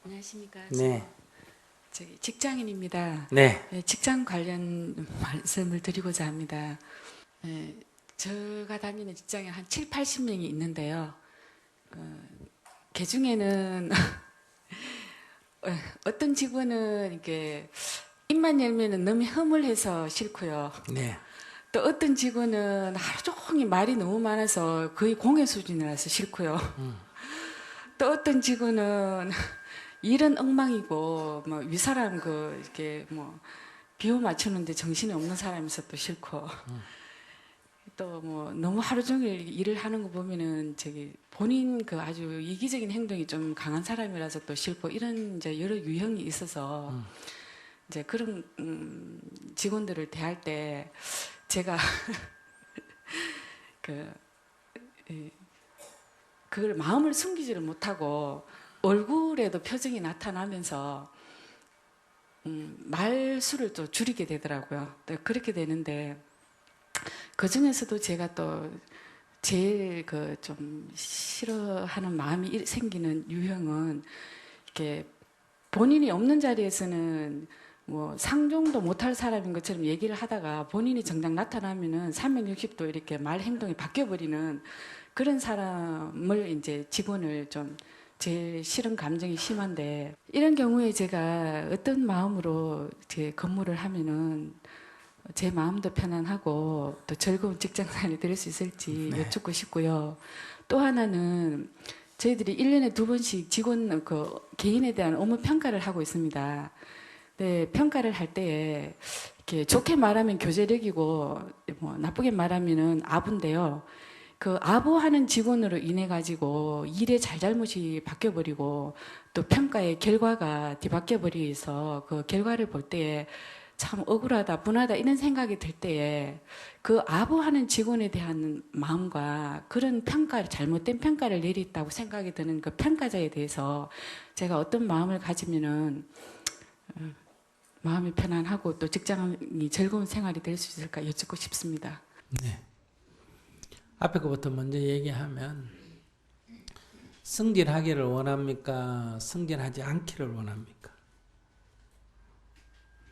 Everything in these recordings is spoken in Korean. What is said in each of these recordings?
안녕하십니까. 네. 저기 직장인입니다. 네. 네, 직장 관련 말씀을 드리고자 합니다. 네, 제가 다니는 직장에 한 7, 80명이 있는데요. 그 중에는 어떤 직원은 이렇게 입만 열면은 너무 허물해서 싫고요. 네. 또 어떤 직원은 하루 종일 말이 너무 많아서 거의 공회 수준이라서 싫고요. 또 어떤 직원은 일은 엉망이고 뭐 윗사람 이렇게 뭐 비호 맞추는데 정신이 없는 사람이서 또 싫고 또 뭐 너무 하루 종일 일을 하는 거 보면은 저기 본인 그 아주 이기적인 행동이 좀 강한 사람이라서 또 싫고 이런 이제 여러 유형이 있어서 이제 그런 직원들을 대할 때 제가 그걸 마음을 숨기지를 못하고 얼굴에도 표정이 나타나면서 말수를 또 줄이게 되더라고요. 그렇게 되는데 그 중에서도 제가 또 제일 좀 싫어하는 마음이 생기는 유형은 이렇게 본인이 없는 자리에서는 뭐 상종도 못할 사람인 것처럼 얘기를 하다가 본인이 정작 나타나면은 360도 이렇게 말 행동이 바뀌어버리는 그런 사람을 이제 직원을 좀 제일 싫은 감정이 심한데 이런 경우에 제가 어떤 마음으로 제 근무를 하면은 제 마음도 편안하고 또 즐거운 직장생활이 될 수 있을지 네. 여쭙고 싶고요. 또 하나는 저희들이 1년에 2번씩 직원 개인에 대한 업무 평가를 하고 있습니다. 네, 평가를 할 때에 이렇게 좋게 말하면 교제력이고 뭐 나쁘게 말하면은 아부인데요. 그 아부하는 직원으로 인해 가지고 일의 잘잘못이 바뀌어버리고 또 평가의 결과가 뒤바뀌어버려서 그 결과를 볼 때에 참 억울하다, 분하다 이런 생각이 들 때에 그 아부하는 직원에 대한 마음과 그런 평가를 잘못된 평가를 내렸다고 생각이 드는 그 평가자에 대해서 제가 어떤 마음을 가지면은 마음이 편안하고 또 직장이 즐거운 생활이 될 수 있을까 여쭙고 싶습니다. 네. 앞에 것부터 먼저 얘기하면 승진하기를 원합니까? 승진하지 않기를 원합니까?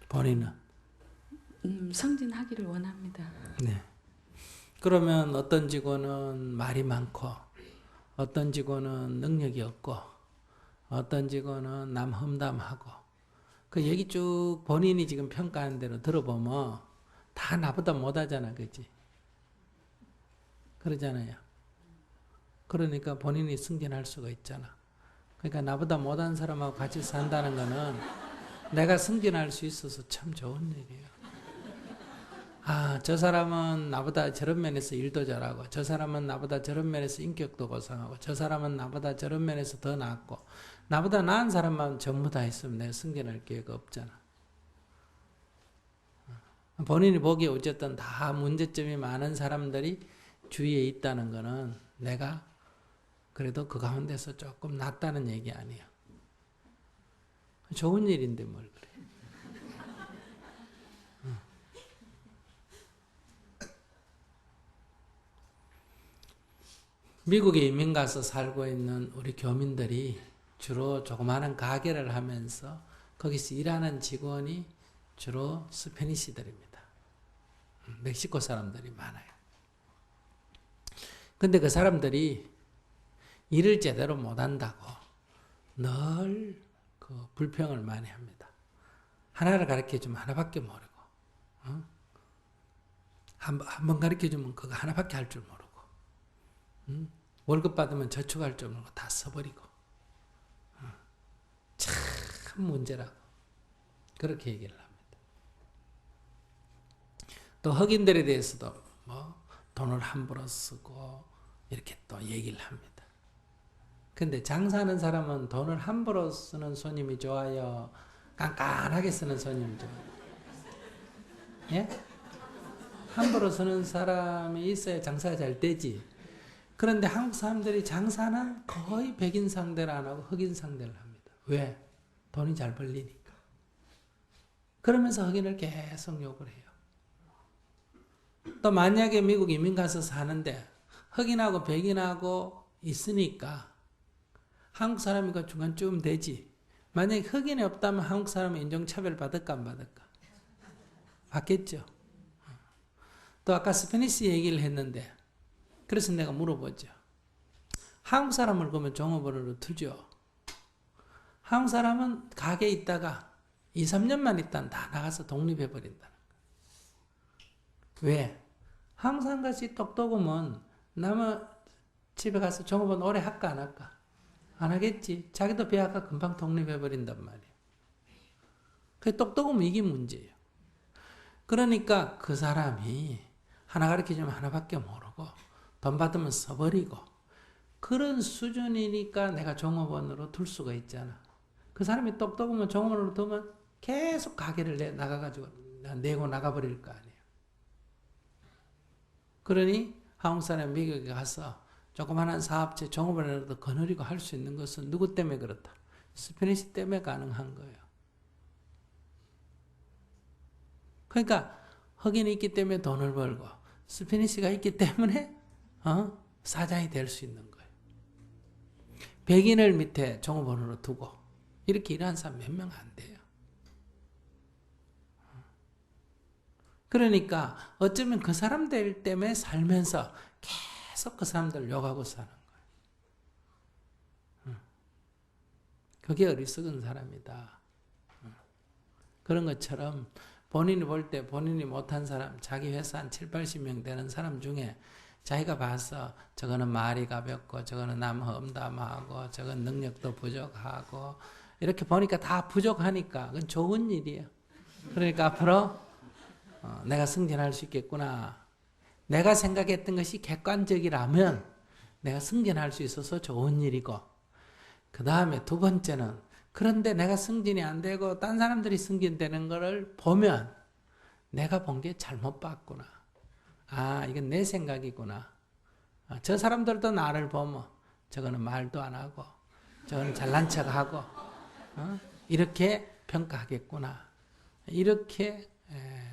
본인은? 승진하기를 원합니다. 네. 그러면 어떤 직원은 말이 많고 어떤 직원은 능력이 없고 어떤 직원은 남 험담하고 그 얘기 쭉 본인이 지금 평가하는 대로 들어보면 다 나보다 못하잖아, 그지? 그러잖아요. 그러니까 본인이 승진할 수가 있잖아. 그러니까 나보다 못한 사람하고 같이 산다는 거는 내가 승진할 수 있어서 참 좋은 일이에요. 아, 저 사람은 나보다 저런 면에서 일도 잘하고 저 사람은 나보다 저런 면에서 인격도 고상하고 저 사람은 나보다 저런 면에서 더 낫고 나보다 나은 사람만 전부 다 있으면 내가 승진할 기회가 없잖아. 본인이 보기에 어쨌든 다 문제점이 많은 사람들이 주위에 있다는 거는 내가 그래도 그 가운데서 조금 낫다는 얘기 아니에요. 좋은 일인데 뭘 그래. 미국에 이민 가서 살고 있는 우리 교민들이 주로 조그마한 가게를 하면서 거기서 일하는 직원이 주로 스페니시들입니다. 멕시코 사람들이 많아요. 근데 그 사람들이 일을 제대로 못한다고 늘 그 불평을 많이 합니다. 하나를 가르쳐주면 하나밖에 모르고, 한 번 가르쳐주면 그거 하나밖에 할 줄 모르고, 월급 받으면 저축할 줄 모르고 다 써버리고, 참 문제라고 그렇게 얘기를 합니다. 또 흑인들에 대해서도 뭐 돈을 함부로 쓰고 이렇게 또 얘기를 합니다. 근데 장사하는 사람은 돈을 함부로 쓰는 손님이 좋아요? 깐깐하게 쓰는 손님이 좋아요? 예? 함부로 쓰는 사람이 있어야 장사가 잘 되지. 그런데 한국 사람들이 장사는 거의 백인 상대를 안 하고 흑인 상대를 합니다. 왜? 돈이 잘 벌리니까. 그러면서 흑인을 계속 욕을 해요. 또 만약에 미국 이민 가서 사는데 흑인하고 백인하고 있으니까 한국 사람이니까 중간쯤 되지. 만약에 흑인이 없다면 한국 사람은 인종차별 받을까 안 받을까? 받겠죠. 또 아까 스페니시 얘기를 했는데 그래서 내가 물어보죠. 한국 사람을 그러면 종업원으로 두죠. 한국 사람은 가게에 있다가 2, 3년만 있다가 다 나가서 독립해버린다는 거예요. 왜? 한국 사람같이 똑똑하면 남의 집에 가서 종업원 오래 할까 안 할까? 안 하겠지. 자기도 배아가 금방 독립해버린단 말이에요. 그 똑똑하면 이게 문제예요. 그러니까 그 사람이 하나 가르쳐주면 하나밖에 모르고 돈 받으면 써버리고 그런 수준이니까 내가 종업원으로 둘 수가 있잖아. 그 사람이 똑똑하면 종업원으로 두면 계속 가게를 나가가지고 내고 나가버릴 거 아니에요. 그러니 한국 사람 미국에 가서 조그마한 사업체 종업원으로도 거느리고 할 수 있는 것은 누구 때문에 그렇다? 스페니시 때문에 가능한 거예요. 그러니까 흑인이 있기 때문에 돈을 벌고 스페니시가 있기 때문에 사장이 될 수 있는 거예요. 백인을 밑에 종업원으로 두고 이렇게 일하는 사람 몇 명 안 돼요. 그러니까 어쩌면 그 사람들 때문에 살면서 계속 그 사람들 욕하고 사는 거예요. 그게 어리석은 사람이다. 그런 것처럼 본인이 볼 때 본인이 못한 사람, 자기 회사 한 7, 80명 되는 사람 중에 자기가 봐서 저거는 말이 가볍고 저거는 남 험담하고 저건 능력도 부족하고 이렇게 보니까 다 부족하니까 그건 좋은 일이에요. 그러니까 앞으로 내가 승진할 수 있겠구나. 내가 생각했던 것이 객관적이라면 내가 승진할 수 있어서 좋은 일이고 그 다음에 두 번째는 그런데 내가 승진이 안 되고 딴 사람들이 승진되는 거를 보면 내가 본 게 잘못 봤구나. 아, 이건 내 생각이구나. 저 사람들도 나를 보면 저거는 말도 안 하고 저거는 잘난 척하고 이렇게 평가하겠구나. 이렇게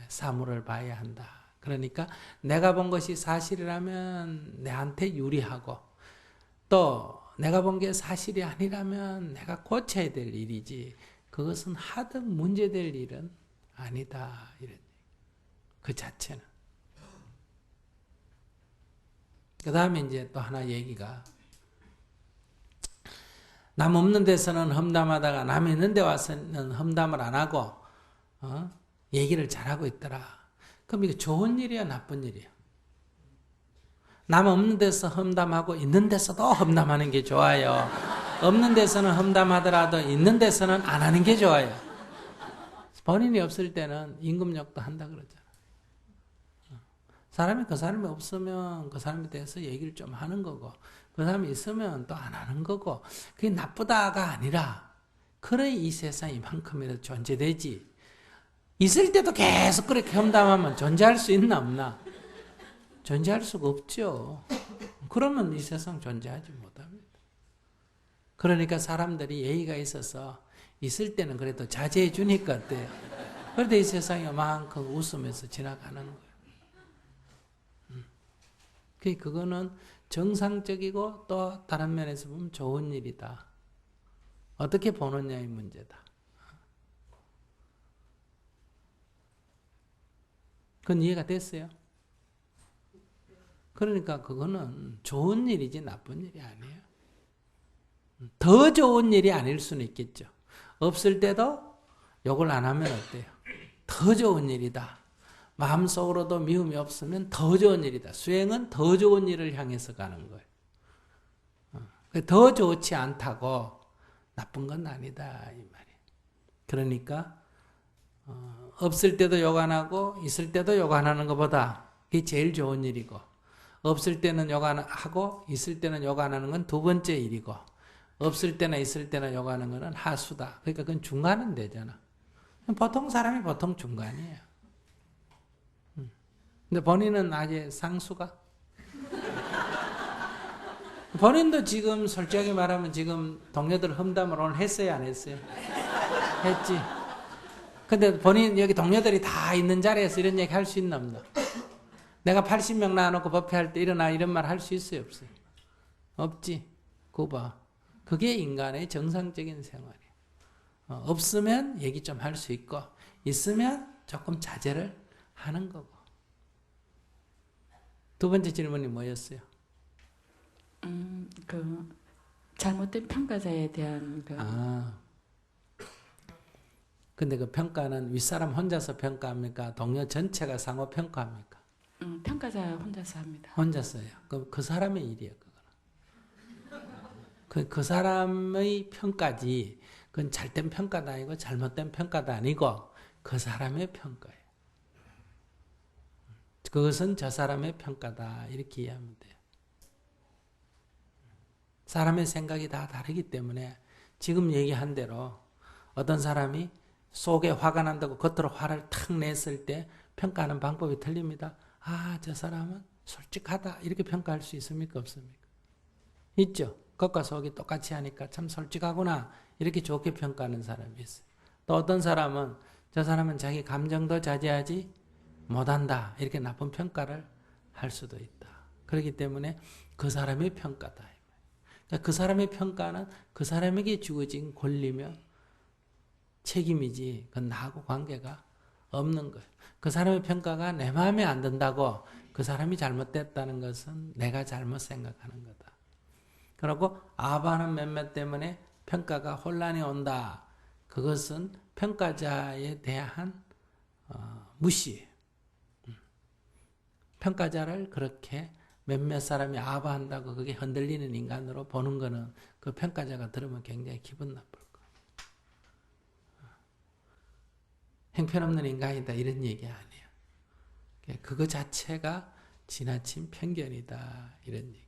사물을 봐야 한다. 그러니까 내가 본 것이 사실이라면 내한테 유리하고 또 내가 본 게 사실이 아니라면 내가 고쳐야 될 일이지 그것은 하등 문제될 일은 아니다. 이런 그 자체는. 그 다음에 이제 또 하나 얘기가 남 없는 데서는 험담하다가 남 있는 데 와서는 험담을 안 하고 얘기를 잘하고 있더라. 그럼 이거 좋은 일이야 나쁜 일이야? 남 없는 데서 험담하고 있는 데서도 험담하는 게 좋아요. 없는 데서는 험담하더라도 있는 데서는 안 하는 게 좋아요. 본인이 없을 때는 임금욕도 한다 그러잖아. 사람이 그 사람이 없으면 그 사람에 대해서 얘기를 좀 하는 거고 그 사람이 있으면 또 안 하는 거고 그게 나쁘다가 아니라 그래 이 세상이 이만큼이라도 존재되지. 있을 때도 계속 그렇게 험담하면 존재할 수 있나 없나? 존재할 수가 없죠. 그러면 이 세상 존재하지 못합니다. 그러니까 사람들이 예의가 있어서 있을 때는 그래도 자제해 주니까 어때요? 그런데 이 세상이 요만큼 웃으면서 지나가는 거예요. 그거는 정상적이고 또 다른 면에서 보면 좋은 일이다. 어떻게 보느냐의 문제다. 그건 이해가 됐어요? 그러니까 그거는 좋은 일이지 나쁜 일이 아니에요. 더 좋은 일이 아닐 수는 있겠죠. 없을 때도 욕을 안 하면 어때요? 더 좋은 일이다. 마음속으로도 미움이 없으면 더 좋은 일이다. 수행은 더 좋은 일을 향해서 가는 거예요. 더 좋지 않다고 나쁜 건 아니다 이 말이에요. 그러니까 없을 때도 욕 안 하고 있을 때도 욕 안 하는 것보다 그게 제일 좋은 일이고 없을 때는 욕 안 하고 있을 때는 욕 안 하는 건 두 번째 일이고 없을 때나 있을 때나 욕 하는 거는 하수다. 그러니까 그건 중간은 되잖아. 보통 사람이 보통 중간이에요. 근데 본인은 아직 상수가? 본인도 지금 솔직하게 말하면 지금 동료들 험담을 오늘 했어요 안 했어요? 했지. 근데 본인 여기 동료들이 다 있는 자리에서 이런 얘기 할 수 있나 없나? 내가 80명 나눠놓고 법회할 때 일어나 이런 말 할 수 있어요 없어요? 없지. 그거 봐. 그게 인간의 정상적인 생활이에요. 없으면 얘기 좀 할 수 있고 있으면 조금 자제를 하는 거고. 두 번째 질문이 뭐였어요? 그 잘못된 평가자에 대한 그 근데 그 평가는 윗사람 혼자서 평가합니까? 동료 전체가 상호 평가합니까? 평가자 혼자서 합니다. 혼자서요. 그럼 그 사람의 일이에요, 그거는. 그 사람의 평가지. 그건 잘된 평가도 아니고 잘못된 평가도 아니고 그 사람의 평가예요. 그것은 저 사람의 평가다. 이렇게 이해하면 돼요. 사람의 생각이 다 다르기 때문에 지금 얘기한 대로 어떤 사람이 속에 화가 난다고 겉으로 화를 탁 냈을 때 평가하는 방법이 틀립니다. 아, 저 사람은 솔직하다. 이렇게 평가할 수 있습니까? 없습니까? 있죠. 겉과 속이 똑같이 하니까 참 솔직하구나. 이렇게 좋게 평가하는 사람이 있어요. 또 어떤 사람은 저 사람은 자기 감정도 자제하지 못한다. 이렇게 나쁜 평가를 할 수도 있다. 그렇기 때문에 그 사람의 평가다. 그러니까 그 사람의 평가는 그 사람에게 주어진 권리며 책임이지 그건 나하고 관계가 없는 거예요. 그 사람의 평가가 내 마음에 안 든다고 그 사람이 잘못됐다는 것은 내가 잘못 생각하는 거다. 그리고 아바는 몇몇 때문에 평가가 혼란이 온다. 그것은 평가자에 대한 무시예요. 평가자를 그렇게 몇몇 사람이 아바한다고 그게 흔들리는 인간으로 보는 거는 그 평가자가 들으면 굉장히 기분 나쁠 거예요. 형편없는 인간이다 이런 얘기 아니에요. 그거 자체가 지나친 편견이다 이런 얘기.